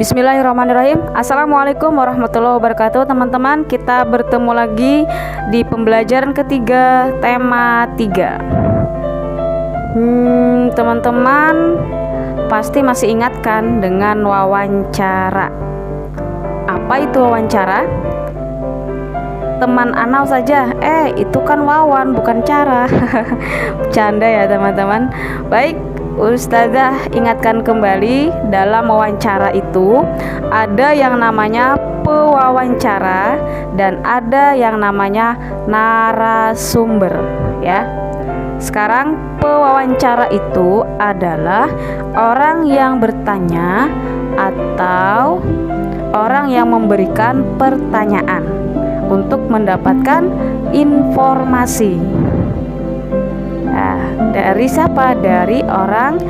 Bismillahirrahmanirrahim. Assalamualaikum warahmatullahi wabarakatuh. Teman-teman, kita bertemu lagi di pembelajaran ketiga tema 3. Teman-teman pasti masih ingat kan dengan wawancara. Apa itu wawancara? Teman anal saja, itu kan wawan bukan cara. Bercanda ya teman-teman. Baik, Ustazah ingatkan kembali, dalam wawancara itu ada yang namanya pewawancara dan ada yang namanya narasumber ya. Sekarang pewawancara itu adalah orang yang bertanya atau orang yang memberikan pertanyaan untuk mendapatkan informasi. Nah, dari siapa? Dari orang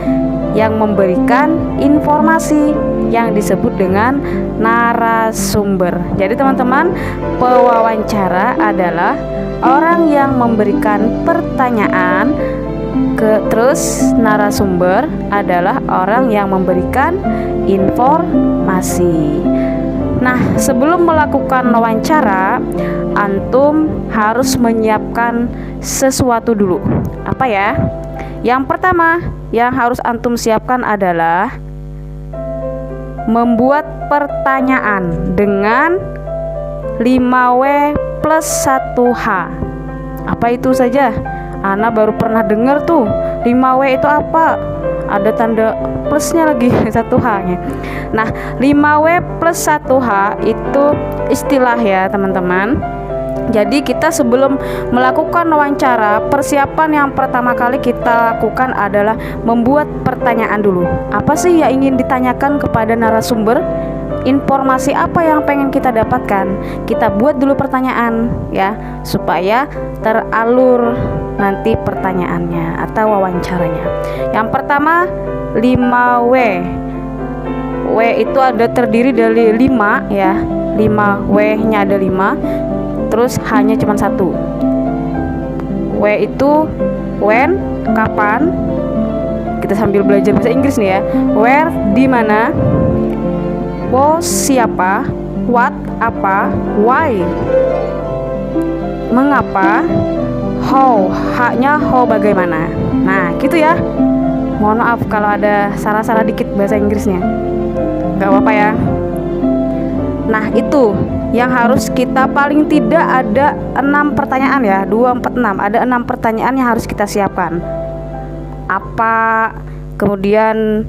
yang memberikan informasi yang disebut dengan narasumber. Jadi teman-teman, pewawancara adalah orang yang memberikan pertanyaan, terus narasumber adalah orang yang memberikan informasi. Nah, sebelum melakukan wawancara, antum harus menyiapkan sesuatu dulu. Apa ya? Yang pertama yang harus antum siapkan adalah membuat pertanyaan dengan 5W plus 1H. Apa itu saja? Ana baru pernah dengar tuh. 5W itu apa? Ada tanda plusnya lagi, 1H-nya. Nah, 5W plus 1H itu istilah ya teman-teman. Jadi kita sebelum melakukan wawancara, persiapan yang pertama kali kita lakukan adalah membuat pertanyaan dulu. Apa sih yang ingin ditanyakan kepada narasumber? Informasi apa yang pengen kita dapatkan? Kita buat dulu pertanyaan ya, supaya teralur nanti pertanyaannya atau wawancaranya. Yang pertama 5W. W itu ada terdiri dari 5 ya. 5W-nya ada 5. Terus hanya cuma 1. W itu when, kapan. Kita sambil belajar bahasa Inggris nih ya. Where, di mana. Wo, siapa. What, apa. Why, mengapa. How, haknya how, bagaimana. Nah gitu ya. Mohon maaf kalau ada salah-salah dikit bahasa Inggrisnya, gak apa-apa ya. Nah itu yang harus kita, paling tidak ada 6 pertanyaan ya. 2, 4, 6. Ada 6 pertanyaan yang harus kita siapkan. Apa, kemudian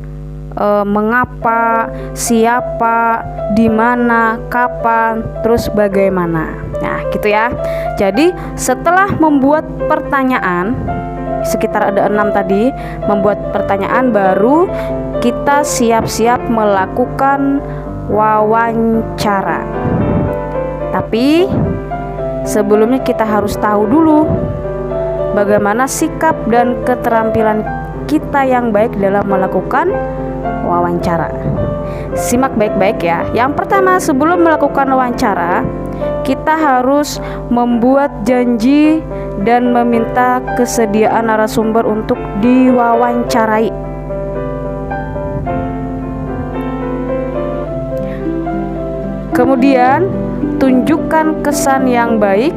mengapa, siapa, di mana, kapan, terus bagaimana. Nah gitu ya. Jadi setelah membuat pertanyaan, sekitar ada 6 tadi, membuat pertanyaan, baru kita siap-siap melakukan wawancara. Tapi sebelumnya kita harus tahu dulu bagaimana sikap dan keterampilan kita yang baik dalam melakukan wawancara. Simak baik-baik ya. Yang pertama, sebelum melakukan wawancara, kita harus membuat janji dan meminta kesediaan narasumber untuk diwawancarai. Kemudian tunjukkan kesan yang baik,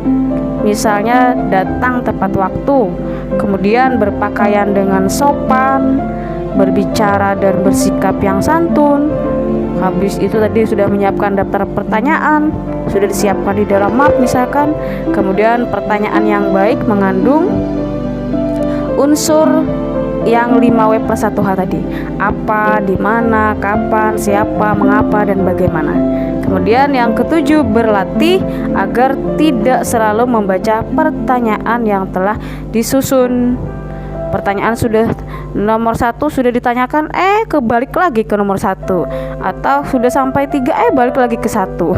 misalnya datang tepat waktu, kemudian berpakaian dengan sopan, berbicara dan bersikap yang santun. Habis itu tadi sudah menyiapkan daftar pertanyaan, sudah disiapkan di dalam map misalkan. Kemudian pertanyaan yang baik mengandung unsur yang 5W plus 1H tadi. Apa, di mana, kapan, siapa, mengapa, dan bagaimana. Kemudian yang ketujuh, berlatih agar tidak selalu membaca pertanyaan yang telah disusun. Pertanyaan sudah nomor 1 sudah ditanyakan, kebalik lagi ke nomor 1, atau sudah sampai 3, balik lagi ke 1.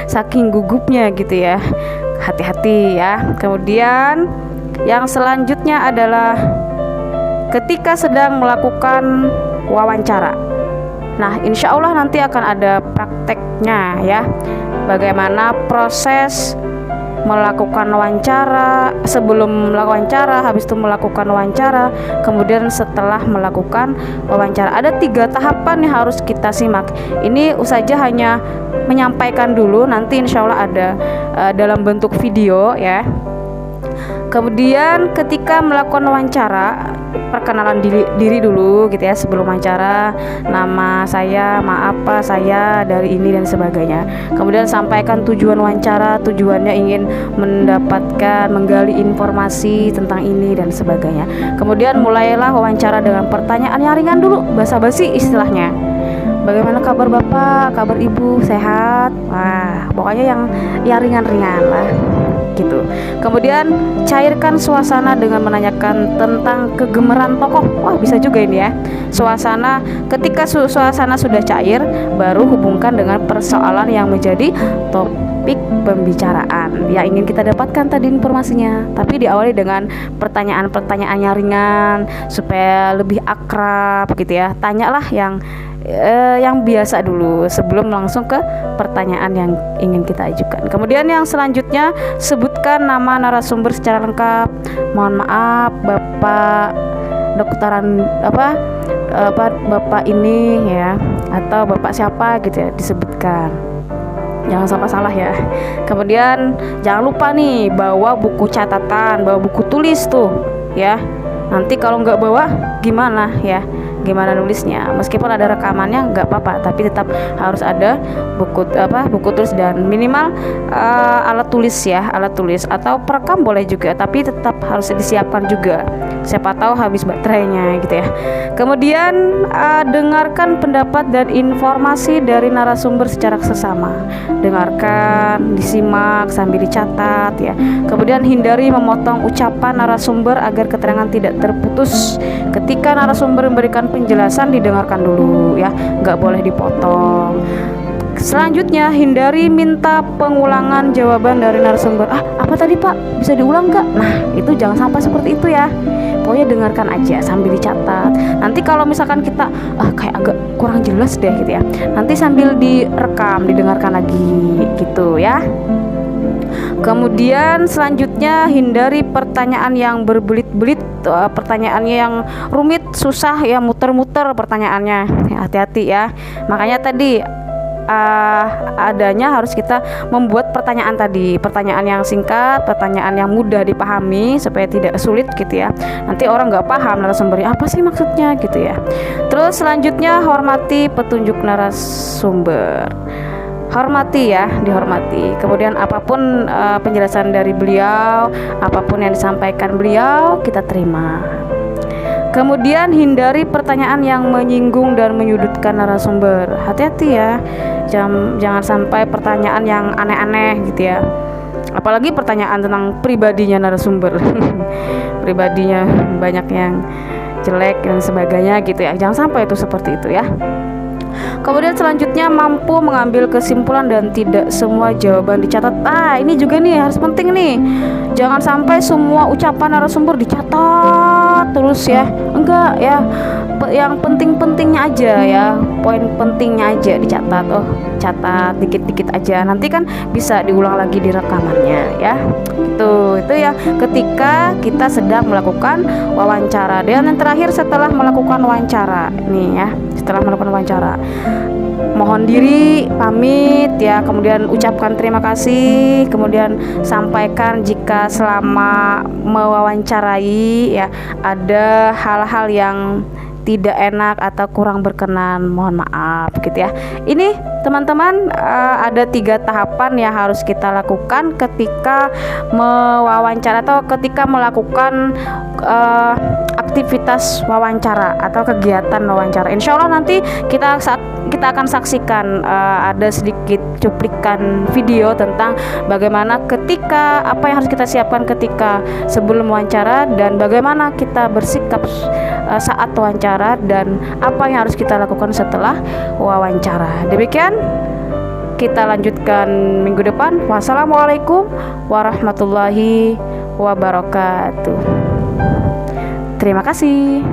Saking gugupnya gitu ya. Hati-hati ya. Kemudian yang selanjutnya adalah ketika sedang melakukan wawancara. Nah, insya Allah nanti akan ada prakteknya ya. Bagaimana proses melakukan wawancara, sebelum wawancara, habis itu melakukan wawancara, kemudian setelah melakukan wawancara. Ada 3 tahapan yang harus kita simak. Ini Ustazah hanya menyampaikan dulu, nanti insya Allah ada dalam bentuk video ya. Kemudian ketika melakukan wawancara, perkenalan diri dulu gitu ya sebelum wawancara. Nama saya, maaf Pak, saya dari ini dan sebagainya. Kemudian sampaikan tujuan wawancara, tujuannya ingin mendapatkan, menggali informasi tentang ini dan sebagainya. Kemudian mulailah wawancara dengan pertanyaan yang ringan dulu, basa-basi istilahnya. Bagaimana kabar Bapak, kabar Ibu, sehat? Wah, pokoknya yang ringan-ringan lah gitu. Kemudian cairkan suasana dengan menanyakan tentang kegemeran tokoh. Wah, bisa juga ini ya. Suasana, ketika suasana sudah cair, baru hubungkan dengan persoalan yang menjadi topik pembicaraan yang ingin kita dapatkan tadi informasinya. Tapi diawali dengan pertanyaan-pertanyaan yang ringan supaya lebih akrab gitu ya. Tanyalah yang biasa dulu sebelum langsung ke pertanyaan yang ingin kita ajukan. Kemudian yang selanjutnya, sebutkan nama narasumber secara lengkap. Mohon maaf Bapak dokteran Bapak ini ya, atau Bapak siapa gitu ya, disebutkan. Jangan sampai salah ya. Kemudian jangan lupa nih bawa buku catatan, bawa buku tulis tuh ya. Nanti kalau nggak bawa gimana ya? Gimana nulisnya? Meskipun ada rekamannya nggak apa-apa, tapi tetap harus ada buku tulis dan minimal alat tulis ya, alat tulis atau perekam boleh juga, tapi tetap harus disiapkan juga. Siapa tahu habis baterainya gitu ya. Kemudian dengarkan pendapat dan informasi dari narasumber secara sesama. Dengarkan, disimak sambil dicatat ya. Kemudian hindari memotong ucapan narasumber agar keterangan tidak terputus. Ketika narasumber memberikan penjelasan, didengarkan dulu ya, nggak boleh dipotong. Selanjutnya, hindari minta pengulangan jawaban dari narasumber. Apa tadi Pak? Bisa diulang nggak? Nah, itu jangan sampai seperti itu ya. Pokoknya dengarkan aja sambil dicatat. Nanti kalau misalkan kita kayak agak kurang jelas deh gitu ya, nanti sambil direkam, didengarkan lagi gitu ya. Kemudian selanjutnya, hindari pertanyaan yang berbelit-belit, pertanyaannya yang rumit, susah ya, muter-muter pertanyaannya. Hati-hati ya. Makanya tadi adanya harus kita membuat pertanyaan tadi, pertanyaan yang singkat, pertanyaan yang mudah dipahami supaya tidak sulit gitu ya. Nanti orang nggak paham narasumbernya apa sih maksudnya gitu ya. Terus selanjutnya, hormati petunjuk narasumber. Hormati ya, dihormati. Kemudian apapun penjelasan dari beliau, apapun yang disampaikan beliau, kita terima. Kemudian hindari pertanyaan yang menyinggung dan menyudutkan narasumber. Hati-hati ya, jangan sampai pertanyaan yang aneh-aneh gitu ya. Apalagi pertanyaan tentang pribadinya narasumber. Pribadinya banyak yang jelek dan sebagainya gitu ya. Jangan sampai itu seperti itu ya. Kemudian selanjutnya, mampu mengambil kesimpulan dan tidak semua jawaban dicatat. Ini juga nih harus penting nih. Jangan sampai semua ucapan narasumber dicatat terus ya. Enggak ya. Yang penting-pentingnya aja ya. Poin pentingnya aja dicatat. Catat dikit-dikit aja. Nanti kan bisa diulang lagi di rekamannya ya. Itu ya ketika kita sedang melakukan wawancara. Dan yang terakhir, setelah melakukan wawancara nih ya. Setelah melakukan wawancara, mohon diri, pamit ya, kemudian ucapkan terima kasih, kemudian sampaikan jika selama mewawancarai ya ada hal-hal yang tidak enak atau kurang berkenan, mohon maaf gitu ya. Ini teman-teman ada 3 tahapan yang harus kita lakukan ketika mewawancara atau ketika melakukan aktivitas wawancara atau kegiatan wawancara. Insya Allah nanti kita akan saksikan ada sedikit cuplikan video tentang bagaimana apa yang harus kita siapkan ketika sebelum wawancara dan bagaimana kita bersikap saat wawancara dan apa yang harus kita lakukan setelah wawancara. Demikian kita lanjutkan minggu depan. Wassalamualaikum warahmatullahi wabarakatuh. Terima kasih.